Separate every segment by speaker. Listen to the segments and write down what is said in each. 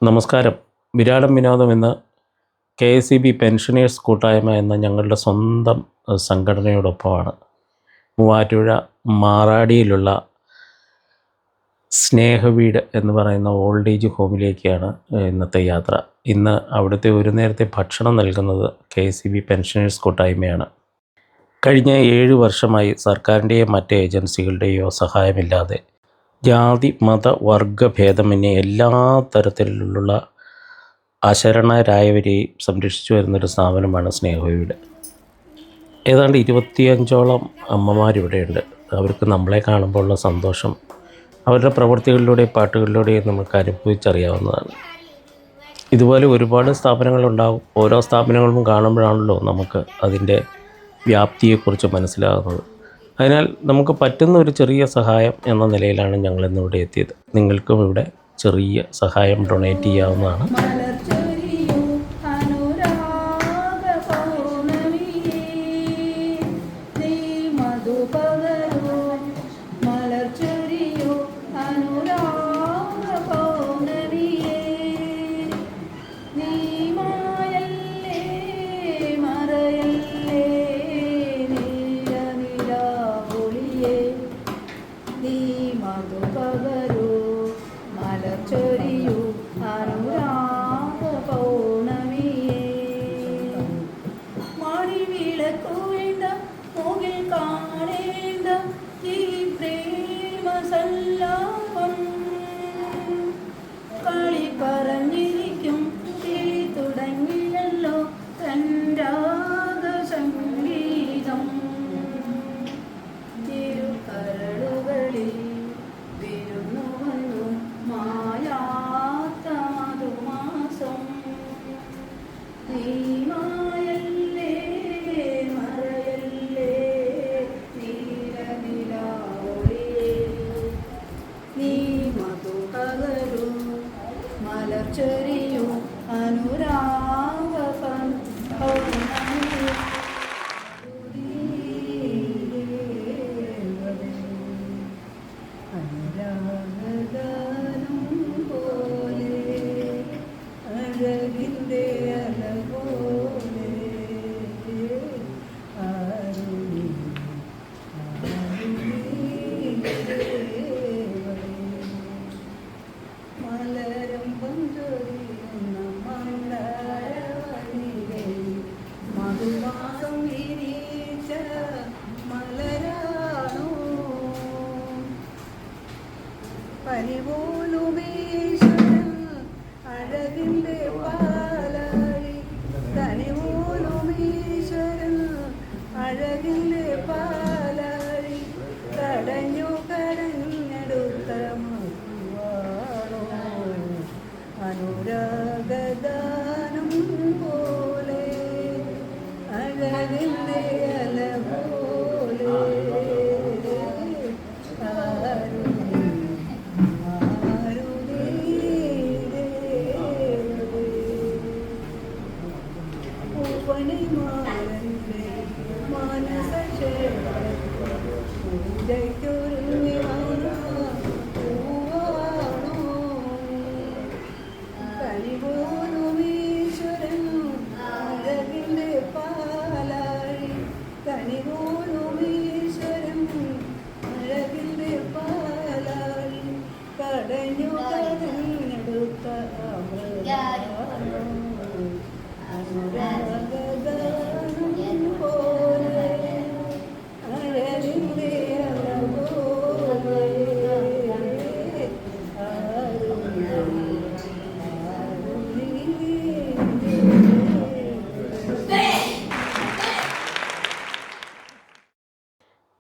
Speaker 1: നമസ്കാരം. വിരാടം വിനോദം എന്ന KSEB പെൻഷനേഴ്സ് കൂട്ടായ്മ എന്ന ഞങ്ങളുടെ സ്വന്തം സംഘടനയോടൊപ്പമാണ് മൂവാറ്റുപുഴ മാറാടിയിലുള്ള സ്നേഹവീട് എന്ന് പറയുന്ന ഓൾഡ് ഏജ് ഹോമിലേക്കാണ് ഇന്നത്തെ യാത്ര. ഇന്ന് അവിടുത്തെ ഒരു നേരത്തെ ഭക്ഷണം നൽകുന്നത് KSEB പെൻഷനേഴ്സ് കൂട്ടായ്മയാണ്. കഴിഞ്ഞ 7 വർഷമായി സർക്കാരിൻ്റെയോ മറ്റ് ഏജൻസികളുടെയോ സഹായമില്ലാതെ ജാതി മത വർഗ ഭേദമന്യേ എല്ലാ തരത്തിലുള്ള അശരണരായവരെയും സംരക്ഷിച്ചു വരുന്നൊരു സ്ഥാപനമാണ് സ്നേഹവീട്. ഏതാണ്ട് 25ഓളം അമ്മമാരിവിടെയുണ്ട്. അവർക്ക് നമ്മളെ കാണുമ്പോൾ ഉള്ള സന്തോഷം അവരുടെ പ്രവൃത്തികളിലൂടെയും പാട്ടുകളിലൂടെയും നമുക്ക് അനുഭവിച്ചറിയാവുന്നതാണ്. ഇതുപോലെ ഒരുപാട് സ്ഥാപനങ്ങളുണ്ടാകും. ഓരോ സ്ഥാപനങ്ങളും കാണുമ്പോഴാണല്ലോ നമുക്ക് അതിൻ്റെ വ്യാപ്തിയെക്കുറിച്ച് മനസ്സിലാകുന്നത്. അതിനാൽ നമുക്ക് പറ്റുന്ന ഒരു ചെറിയ സഹായം എന്ന നിലയിലാണ് ഞങ്ങളിന്നിവിടെ എത്തിയത്. നിങ്ങൾക്കും ഇവിടെ ചെറിയ സഹായം ഡൊണേറ്റ് ചെയ്യാവുന്നതാണ്.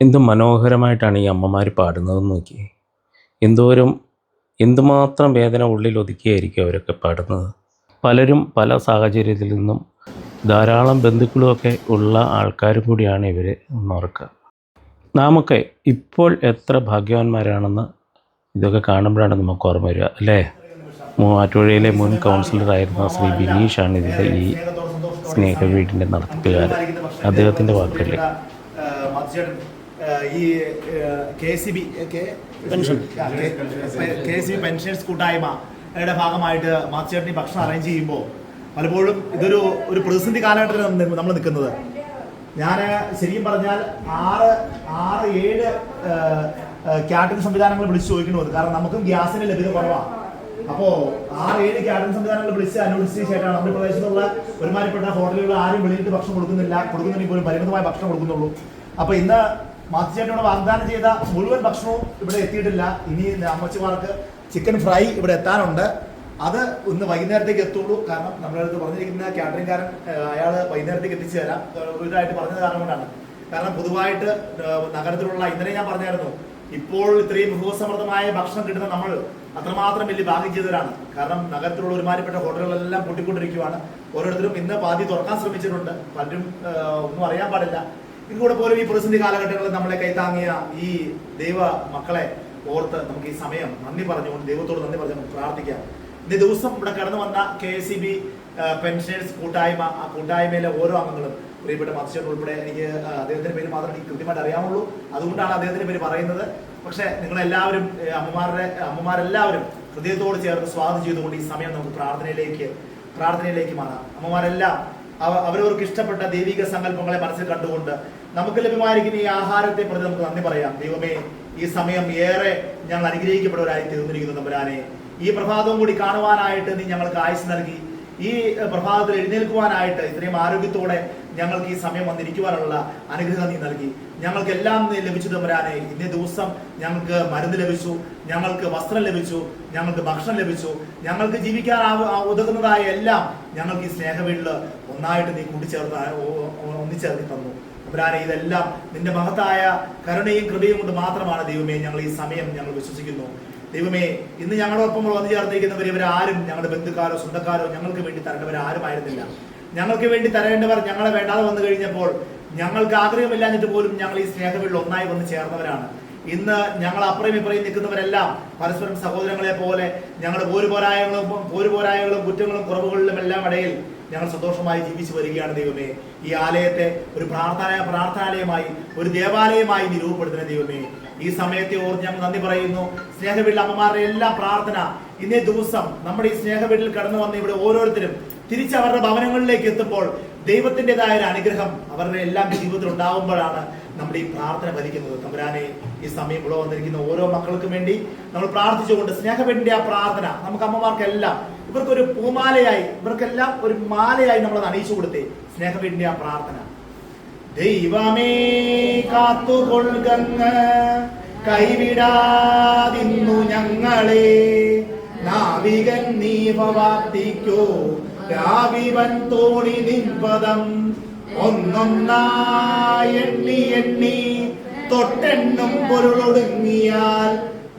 Speaker 1: എന്ത് മനോഹരമായിട്ടാണ് ഈ അമ്മമാർ പാടുന്നതെന്ന് നോക്കി. എന്തുമാത്രം വേദന ഉള്ളിൽ ഒതുക്കിയായിരിക്കും അവരൊക്കെ പാടുന്നത്. പലരും പല സാഹചര്യത്തിൽ നിന്നും ധാരാളം ബന്ധുക്കളുമൊക്കെ ഉള്ള ആൾക്കാരും കൂടിയാണ് ഇവർ എന്നോർക്കുക. നാമൊക്കെ ഇപ്പോൾ എത്ര ഭാഗ്യവാന്മാരാണെന്ന് ഇതൊക്കെ കാണുമ്പോഴാണ് നമുക്ക് ഓർമ്മ വരിക, അല്ലേ? മൂവാറ്റുപുഴയിലെ മുൻ കൗൺസിലറായിരുന്ന ശ്രീ ബിനീഷാണ് ഇതിൻ്റെ ഈ സ്നേഹവീടിൻ്റെ നടത്തിപ്പുകാരൻ. അദ്ദേഹത്തിൻ്റെ വാക്കുകളിൽ
Speaker 2: ഈ KSEB പെൻഷനേഴ്സ് കൂട്ടായ്മ യുടെ ഭാഗമായിട്ട് മാച്ചേട്ടൻ ഭക്ഷണം അറേഞ്ച് ചെയ്യുമ്പോൾ പലപ്പോഴും ഇതൊരു പ്രതിസന്ധി കാലഘട്ടത്തിൽ നമ്മൾ നിൽക്കുന്നത്. ഞാൻ ശരിക്കും പറഞ്ഞാൽ 6-7 കാറ്ററിംഗ് സംവിധാനങ്ങൾ വിളിച്ച് ചോദിക്കണമെന്ന്. കാരണം നമുക്കും ഗ്യാസിന് ലഭ്യത കുറവാണ്. അപ്പോൾ 6-7 കാറ്ററിംഗ് സംവിധാനങ്ങൾ വിളിച്ച് അന്വേഷിച്ച ശേഷമാണ് നമ്മുടെ പ്രദേശത്തുള്ള ഒരുമാതിരിപ്പെട്ട ഹോട്ടലുകൾ ആരും വെളിയിട്ട് ഭക്ഷണം കൊടുക്കുന്നെങ്കിൽ പോലും പരിമിതമായ ഭക്ഷണം കൊടുക്കുന്നുള്ളൂ. അപ്പോൾ ഇന്ന് മാത്യച്ചേട്ടനോട് വാഗ്ദാനം ചെയ്ത മുഴുവൻ ഭക്ഷണവും ഇവിടെ എത്തിയിട്ടില്ല. ഇനി അമ്മച്ചിമാർക്ക് ചിക്കൻ ഫ്രൈ ഇവിടെ എത്താനുണ്ട്. അത് ഇന്ന് വൈകുന്നേരത്തേക്ക് എത്തുള്ളൂ. കാരണം നമ്മുടെ അടുത്ത് പറഞ്ഞിരിക്കുന്ന കാറ്ററിംഗുകാരൻ അയാൾ വൈകുന്നേരത്തേക്ക് എത്തിച്ചു തരാം ഇതായിട്ട് പറഞ്ഞത് കാരണം കൊണ്ടാണ്. കാരണം പൊതുവായിട്ട് നഗരത്തിലുള്ള ഇന്നലെ ഞാൻ പറഞ്ഞായിരുന്നു, ഇപ്പോൾ ഇത്രയും വിഭവസമൃദ്ധമായ ഭക്ഷണം കിട്ടുന്ന നമ്മൾ അത്രമാത്രം വലിയ ഭാഗ്യം ചെയ്തവരാണ്. കാരണം നഗരത്തിലുള്ള ഒരുമാതിരിപ്പെട്ട ഹോട്ടലുകളെല്ലാം പൊട്ടിക്കൊണ്ടിരിക്കുകയാണ്. ഓരോരുത്തരും ഇന്ന് പാതി തുറക്കാൻ ശ്രമിച്ചിട്ടുണ്ട്. പലരും ഒന്നും അറിയാൻ പാടില്ല. ഇതുകൂടെ പോലും ഈ പ്രതിസന്ധി കാലഘട്ടങ്ങളിൽ നമ്മളെ കൈത്താങ്ങിയ ഈ ദൈവ മക്കളെ ഓർത്ത് നമുക്ക് ഈ സമയം നന്ദി പറഞ്ഞുകൊണ്ട് ദൈവത്തോട് നന്ദി പറഞ്ഞു പ്രാർത്ഥിക്കാം. ഇന്നേ ദിവസം ഇവിടെ കടന്നു വന്ന KSEB പെൻഷനേഴ്സ് കൂട്ടായ്മ, ആ കൂട്ടായ്മയിലെ ഓരോ അംഗങ്ങളും, പ്രിയപ്പെട്ട മത്സ്യം ഉൾപ്പെടെ, എനിക്ക് അദ്ദേഹത്തിന്റെ പേര് മാത്രമേ എനിക്ക് കൃത്യമായിട്ട് അറിയാവുള്ളൂ, അതുകൊണ്ടാണ് അദ്ദേഹത്തിന്റെ പേര് പറയുന്നത്. പക്ഷെ നിങ്ങളെല്ലാവരും അമ്മമാരെല്ലാവരും ഹൃദയത്തോട് ചേർന്ന് സ്വാഗതം ചെയ്തുകൊണ്ട് ഈ സമയം നമുക്ക് പ്രാർത്ഥനയിലേക്ക് മാറാം. അമ്മമാരെല്ലാം അവരവർക്ക് ഇഷ്ടപ്പെട്ട ദൈവിക സങ്കല്പങ്ങളെ മനസ്സിൽ കണ്ടുകൊണ്ട് നമുക്ക് ലഭ്യമായിരിക്കുന്ന ഈ ആഹാരത്തെ പ്രതി നമുക്ക് നന്ദി പറയാം. ദൈവമേ, ഈ സമയം ഏറെ ഞങ്ങൾ അനുഗ്രഹിക്കപ്പെട്ടവരായി തീർന്നിരിക്കുന്നു തമ്പുരാനെ. ഈ പ്രഭാതവും കൂടി കാണുവാനായിട്ട് നീ ഞങ്ങൾക്ക് ആയുസ് നൽകി. ഈ പ്രഭാതത്തിൽ എഴുന്നേൽക്കുവാനായിട്ട് ഇത്രയും ആരോഗ്യത്തോടെ ഞങ്ങൾക്ക് ഈ സമയം വന്നിരിക്കുവാനുള്ള അനുഗ്രഹം നീ നൽകി. ഞങ്ങൾക്കെല്ലാം നീ ലഭിച്ചു തമ്പുരാനെ. ഇന്നേ ദിവസം ഞങ്ങൾക്ക് മരുന്ന് ലഭിച്ചു, ഞങ്ങൾക്ക് വസ്ത്രം ലഭിച്ചു, ഞങ്ങൾക്ക് ഭക്ഷണം ലഭിച്ചു, ഞങ്ങൾക്ക് ജീവിക്കാൻ ഉതകുന്നതായ എല്ലാം ഞങ്ങൾക്ക് ഈ സ്നേഹവീട്ടില് ഒന്നായിട്ട് നീ ഒന്നിച്ചേർത്തി തന്നു തമ്പുരാനെ. ഇതെല്ലാം നിന്റെ മഹത്തായ കരുണയും കൃപയും കൊണ്ട് മാത്രമാണ് ദൈവമേ. ഞങ്ങൾ ഈ സമയം ഞങ്ങൾ വിശ്വസിക്കുന്നു ദൈവമേ. ഇന്ന് ഞങ്ങളോടൊപ്പം വന്നു ചേർന്നിരിക്കുന്നവർ ഇവരാരും ഞങ്ങളുടെ ബന്ധുക്കാരോ സ്വന്തക്കാരോ ഞങ്ങൾക്ക് വേണ്ടി തരേണ്ടവരാരുമായിരുന്നില്ല. ഞങ്ങൾക്ക് വേണ്ടി തരേണ്ടവർ ഞങ്ങളെ വേണ്ടാതെ വന്നു കഴിഞ്ഞപ്പോൾ ഞങ്ങൾക്ക് ആഗ്രഹമില്ലാഞ്ഞിട്ട് പോലും ഞങ്ങൾ ഈ സ്നേഹവീട്ടിൽ ഒന്നായി വന്ന് ചേർന്നവരാണ്. ഇന്ന് ഞങ്ങൾ അപ്പുറം ഇപ്പുറം നിൽക്കുന്നവരെല്ലാം പരസ്പരം സഹോദരങ്ങളെ പോലെ ഞങ്ങളുടെ പോരുപോരായങ്ങളും കുറ്റങ്ങളും കുറവുകളിലും എല്ലാം ഇടയിൽ ഞങ്ങൾ സന്തോഷമായി ജീവിച്ചു വരികയാണ് ദൈവമേ. ഈ ആലയത്തെ ഒരു പ്രാർത്ഥനാലയമായി, ഒരു ദേവാലയമായി നീ രൂപപ്പെടുത്തുന്ന ദൈവമേ. ഈ സമയത്തെ ഓർത്ത് ഞങ്ങൾ നന്ദി പറയുന്നു. സ്നേഹവീട്ടിൽ അമ്മമാരുടെ എല്ലാ പ്രാർത്ഥന ഇന്നേ ദിവസം നമ്മുടെ ഈ സ്നേഹവീട്ടിൽ കടന്നു വന്ന ഇവിടെ ഓരോരുത്തരും തിരിച്ച് അവരുടെ ഭവനങ്ങളിലേക്ക് എത്തുമ്പോൾ ദൈവത്തിൻ്റെതായ ഒരു അനുഗ്രഹം അവരുടെ എല്ലാം ജീവിതത്തിൽ ഉണ്ടാവുമ്പോഴാണ് നമ്മുടെ ഈ പ്രാർത്ഥന ഫലിക്കുന്നത്. തമ്പുരാനെ, ഈ സമയം ഇവിടെ വന്നിരിക്കുന്ന ഓരോ മക്കൾക്കും വേണ്ടി നമ്മൾ പ്രാർത്ഥിച്ചുകൊണ്ട് സ്നേഹവീട്ടിന്റെ ആ പ്രാർത്ഥന നമുക്ക് അമ്മമാർക്കെല്ലാം ഇവർക്കൊരു പൂമാലയായി, ഇവർക്കെല്ലാം ഒരു മാലയായി നമ്മൾ അണിയിച്ചു കൊടുത്തേ. സ്നേഹവീട്ടിന്റെ ആ പ്രാർത്ഥന. ദൈവമേ കാത്തുകൊള്ളുകങ്ങ് കൈവിടാതിന്നു ഞങ്ങളെ, നാവികൻ നീ വാപ്തിക്കോ രാവിവൻ തോണി നിൻപദം, ഒന്നൊന്നായി എണ്ണി തൊട്ടെണ്ണും പൊരുളൊടുങ്ങിയാൽ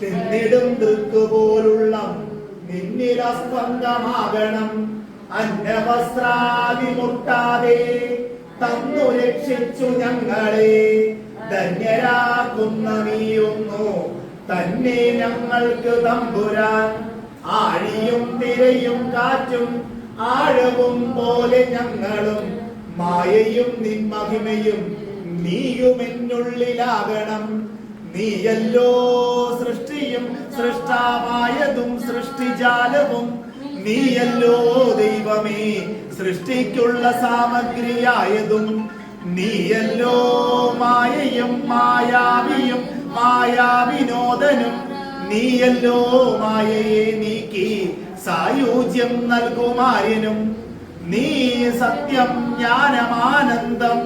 Speaker 2: തിന്നിടും ദൃക്കുപോലുള്ള നിന്നിലസ്പന്ദമാകണം. അന്നവസ്ത്രാദി മുട്ടാതെ തന്നു രക്ഷിച്ചു ഞങ്ങളെ, ധന്യരാക്കുന്ന നീയൊന്നു തന്നെ ഞങ്ങൾക്ക് തമ്പുരാൻ. ആഴിയും തിരയും കാറ്റും ആഴവും പോലെ ഞങ്ങളും, മായയും നിൻ മഹിമയും നീയുമെന്നുള്ളിലാകണം. നീയല്ലോ സൃഷ്ടിയും സൃഷ്ടാവായതും സൃഷ്ടിജാലവും, നീയല്ലോ ദൈവമേ സൃഷ്ടിക്കുള്ള സാമഗ്രിയായതും, നീയല്ലോ മായയും മായാവിയും മായാവിനോദനും, നീയല്ലോ മായയെ നീക്കി സായുജ്യം നൽകുമാര്യനും. നീ സത്യം ജ്ഞാനമാനന്ദം,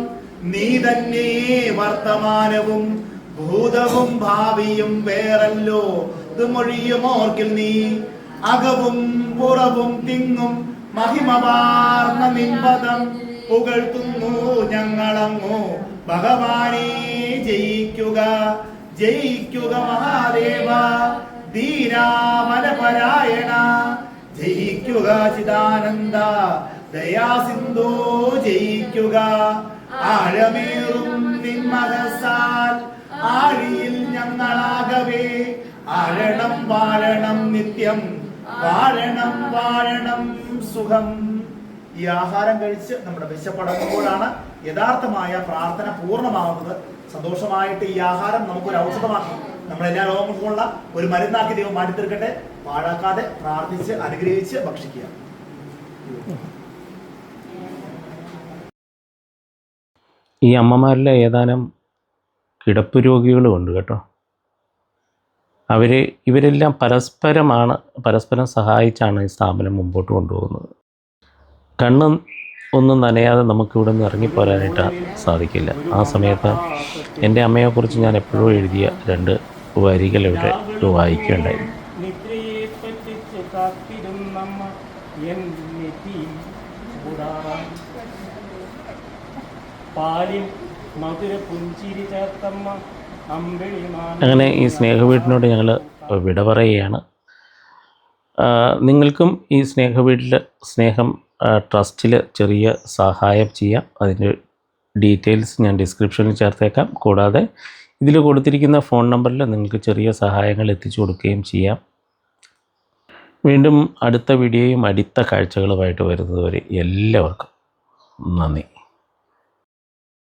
Speaker 2: നീ തന്നെ വർത്തമാനവും ഭൂതവും ഭാവിയും വേറല്ലോ ഇത് മൊഴിയുമോർക്കിൽ നീ. അകവും പുറവും തിങ്ങും മഹിമവാർന്ന നിൻപദം പുകഴ്ത്തുന്നു ഞങ്ങളങ്ങോ. ഭഗവാനെ ജയിക്കുക ജയിക്കുക മഹാദേവ, ദീനാമലപരായണ ജയിക്കുക ചിദാനന്ദ, ദയാസിന്ധോ ജയിക്കുക. ആഴമേറും നിന്മഹസാൽ ആഴിയിൽ ഞങ്ങളാകവേ, ആഴണം വാഴണം നിത്യം, വാഴണം സുഖം. ഈ ആഹാരം കഴിച്ച് നമ്മുടെ വിശപ്പടങ്ങുമ്പോഴാണ് യഥാർത്ഥമായ പ്രാർത്ഥന പൂർണ്ണമാകുന്നത്. സന്തോഷമായിട്ട് ഈ ആഹാരം നമുക്കൊരു ഔഷധമാക്കി, നമ്മളെല്ലാ രോഗങ്ങൾക്കുമുള്ള ഒരു മരുന്നാക്കി ദൈവം മാറ്റിത്തീർക്കട്ടെ. പാഴാക്കാതെ പ്രാർത്ഥിച്ച് അനുഗ്രഹിച്ച് ഭക്ഷിക്കുക.
Speaker 1: ഈ അമ്മമാരിലെ ഏതാനും കിടപ്പ് രോഗികളുമുണ്ട് കേട്ടോ. ഇവരെല്ലാം പരസ്പരം സഹായിച്ചാണ് ഈ സ്ഥാപനം മുമ്പോട്ട് കൊണ്ടുപോകുന്നത്. കണ്ണ് ഒന്നും നനയാതെ നമുക്കിവിടെ നിന്ന് ഇറങ്ങിപ്പോരാനായിട്ട് സാധിക്കില്ല. ആ സമയത്ത് എൻ്റെ അമ്മയെക്കുറിച്ച് ഞാൻ എപ്പോഴും എഴുതിയ 2 വരികൾ ഇവിടെ വായിക്കുകയുണ്ടായിരുന്നു. അങ്ങനെ ഈ സ്നേഹവീടിനോട് ഞങ്ങൾ വിട പറയുകയാണ്. നിങ്ങൾക്കും ഈ സ്നേഹം ട്രസ്റ്റിൽ ചെറിയ സഹായം ചെയ്യാം. അതിൻ്റെ ഡീറ്റെയിൽസ് ഞാൻ ഡിസ്ക്രിപ്ഷനിൽ ചേർത്തേക്കാം. കൂടാതെ ഇതിൽ കൊടുത്തിരിക്കുന്ന ഫോൺ നമ്പറിൽ നിങ്ങൾക്ക് ചെറിയ സഹായങ്ങൾ എത്തിച്ചു കൊടുക്കുകയും ചെയ്യാം. വീണ്ടും അടുത്ത വീഡിയോയും അടുത്ത കാഴ്ചകളുമായിട്ട് വരുന്നതുവരെ എല്ലാവർക്കും നന്ദി.